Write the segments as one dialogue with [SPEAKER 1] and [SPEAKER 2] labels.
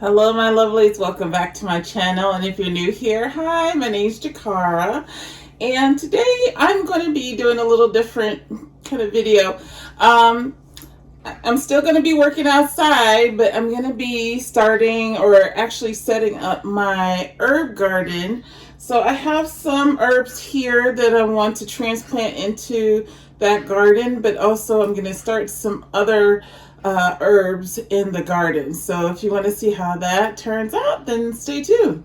[SPEAKER 1] Hello, my lovelies. Welcome back to my channel. And if you're new here, hi, my name's Jakara. And today I'm going to be doing a little different kind of video. I'm still going to be working outside, but I'm going to be starting or actually setting up my herb garden. So I have some herbs here that I want to transplant into that garden, but also I'm going to start some other herbs in the garden. So if you want to see how that turns out, then stay tuned.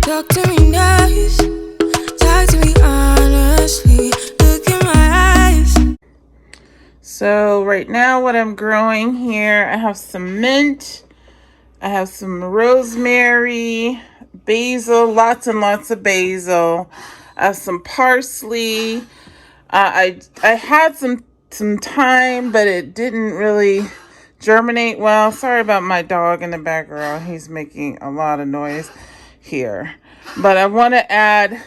[SPEAKER 2] Talk to me nice, talk to me honestly, look in my eyes.
[SPEAKER 1] So right now what I'm growing here, I have some mint, I have some rosemary, basil, lots and lots of basil. I have some parsley. I had some thyme, but it didn't really germinate well. Sorry about my dog in the background. He's making a lot of noise here. But I want to add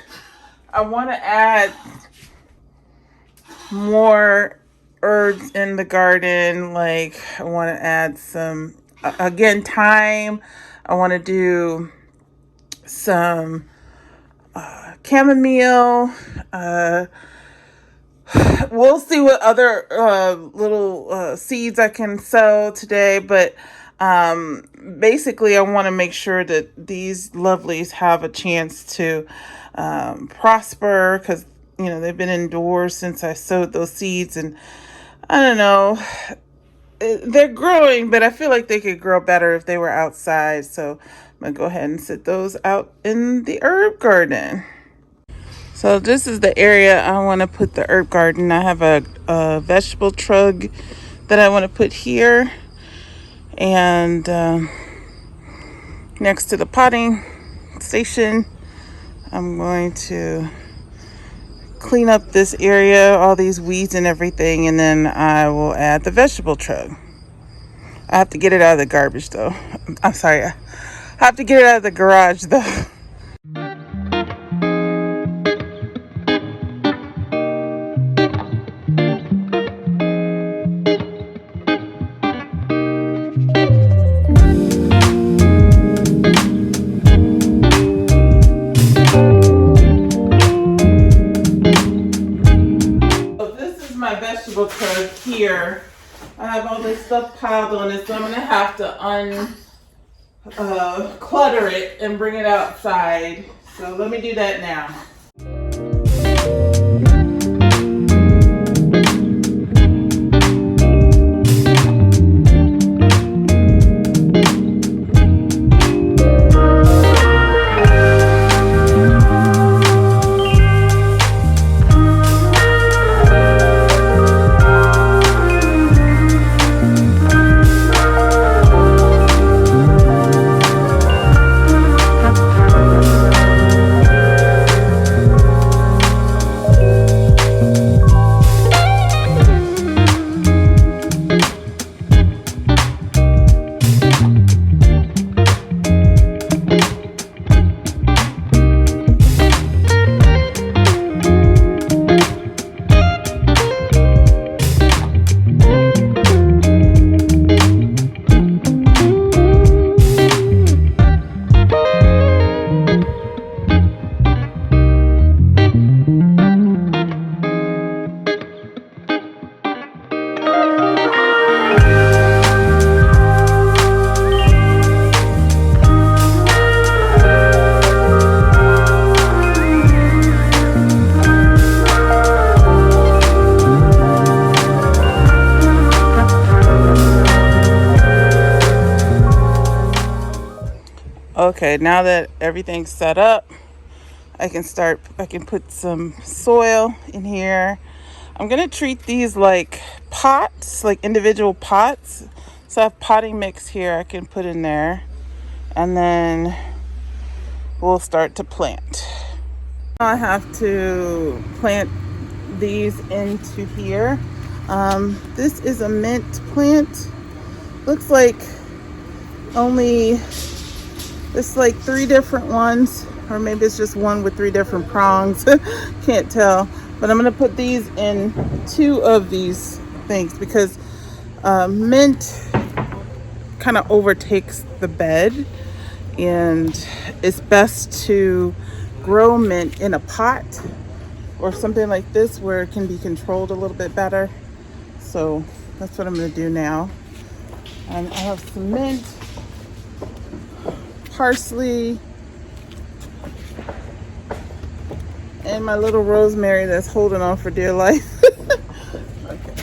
[SPEAKER 1] more herbs in the garden. Like I want to add some again thyme. I want to do some chamomile. We'll see what other little seeds I can sow today, but basically I want to make sure that these lovelies have a chance to prosper, because you know they've been indoors since I sowed those seeds, and I don't know, they're growing, but I feel like they could grow better if they were outside. So I'm gonna go ahead and sit those out in the herb garden. So this is the area I want to put the herb garden. I have a vegetable trug that I want to put here, and next to the potting station, I'm going to clean up this area, all these weeds and everything, and then I will add the vegetable trug. I have to get it out of the garbage though. I'm sorry, I have to get it out of the garage though. My vegetable trug here. I have all this stuff piled on it, so I'm gonna have to clutter it and bring it outside. So let me do that now. Okay, now that everything's set up, I can put some soil in here. I'm gonna treat these like pots, like individual pots. So I have potting mix here I can put in there, and then we'll start to plant. I have to plant these into here. This is a mint plant. Looks like only It's like 3 different ones, or maybe it's just one with 3 different prongs. Can't tell. But I'm going to put these in 2 of these things because mint kind of overtakes the bed, and it's best to grow mint in a pot or something like this where it can be controlled a little bit better. So that's what I'm going to do now. And I have some mint, parsley, and my little rosemary that's holding on for dear life. Okay.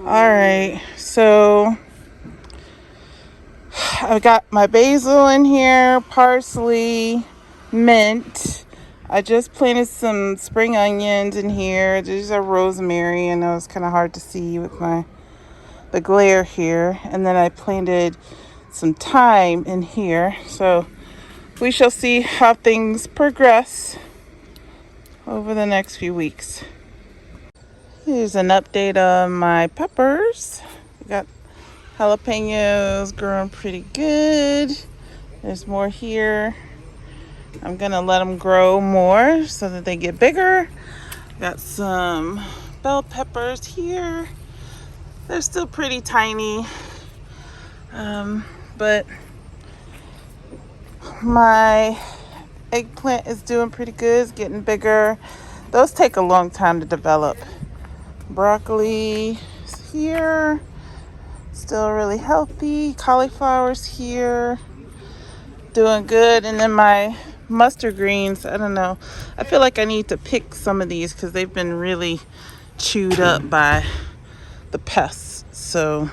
[SPEAKER 1] All right, so I've got my basil in here, parsley, mint. I just planted some spring onions in here. There's a rosemary. I know it's kind of hard to see with the glare here. And then I planted some thyme in here. So we shall see how things progress over the next few weeks. Here's an update on my peppers. We got jalapenos growing pretty good. There's more here. I'm gonna let them grow more so that they get bigger. Got some bell peppers here. They're still pretty tiny, but my eggplant is doing pretty good. It's getting bigger. Those take a long time to develop. Broccoli is here, still really healthy. Cauliflower's here, doing good. And then my mustard greens, I don't know, I feel like I need to pick some of these because they've been really chewed up by the pests. So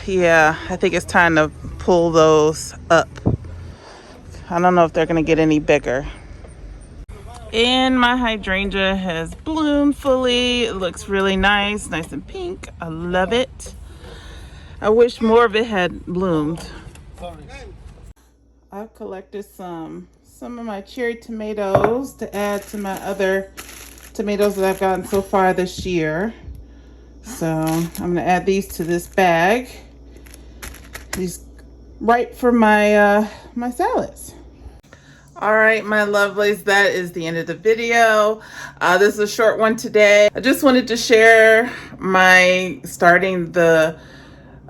[SPEAKER 1] yeah, I think it's time to pull those up. I don't know if they're gonna get any bigger. And my hydrangea has bloomed fully. It looks really nice and pink. I love it. I wish more of it had bloomed. I've collected some of my cherry tomatoes to add to my other tomatoes that I've gotten so far this year. So I'm gonna add these to this bag. These right for my my salads. All right, my lovelies, that is the end of the video. This is a short one today. I just wanted to share my starting the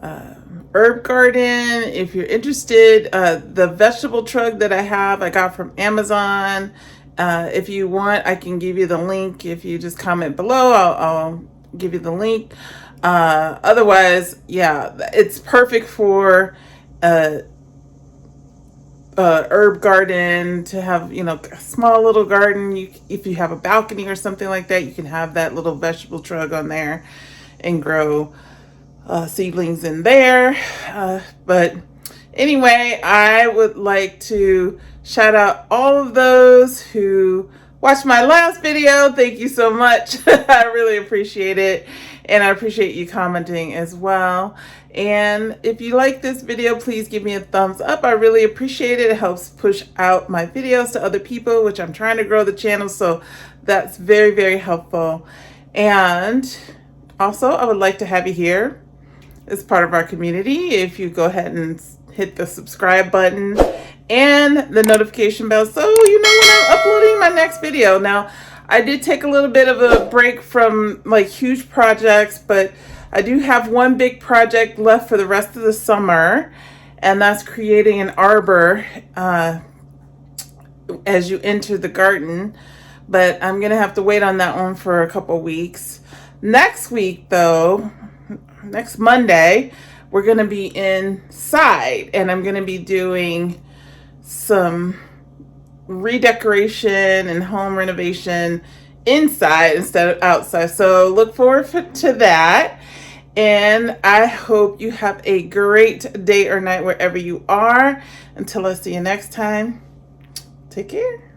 [SPEAKER 1] herb garden. If you're interested, the vegetable truck that I got from Amazon. If you want, I can give you the link. If you just comment below, I'll give you the link. Otherwise, yeah, it's perfect for herb garden, to have, you know, a small little garden. If you have a balcony or something like that, you can have that little vegetable truck on there and grow seedlings in there. But anyway, I would like to shout out all of those who watched my last video. Thank you so much. I really appreciate it. And I appreciate you commenting as well. And if you like this video, please give me a thumbs up. I really appreciate it. It helps push out my videos to other people, which I'm trying to grow the channel. So that's very, very helpful. And also, I would like to have you here as part of our community. If you go ahead and hit the subscribe button and the notification bell, so you know when I'm uploading my next video. Now, I did take a little bit of a break from like huge projects, but I do have one big project left for the rest of the summer, and that's creating an arbor as you enter the garden. But I'm gonna have to wait on that one for a couple weeks. Next week though, next Monday, we're going to be inside, and I'm going to be doing some redecoration and home renovation inside instead of outside. So look forward to that. And I hope you have a great day or night wherever you are. Until I see you next time, take care.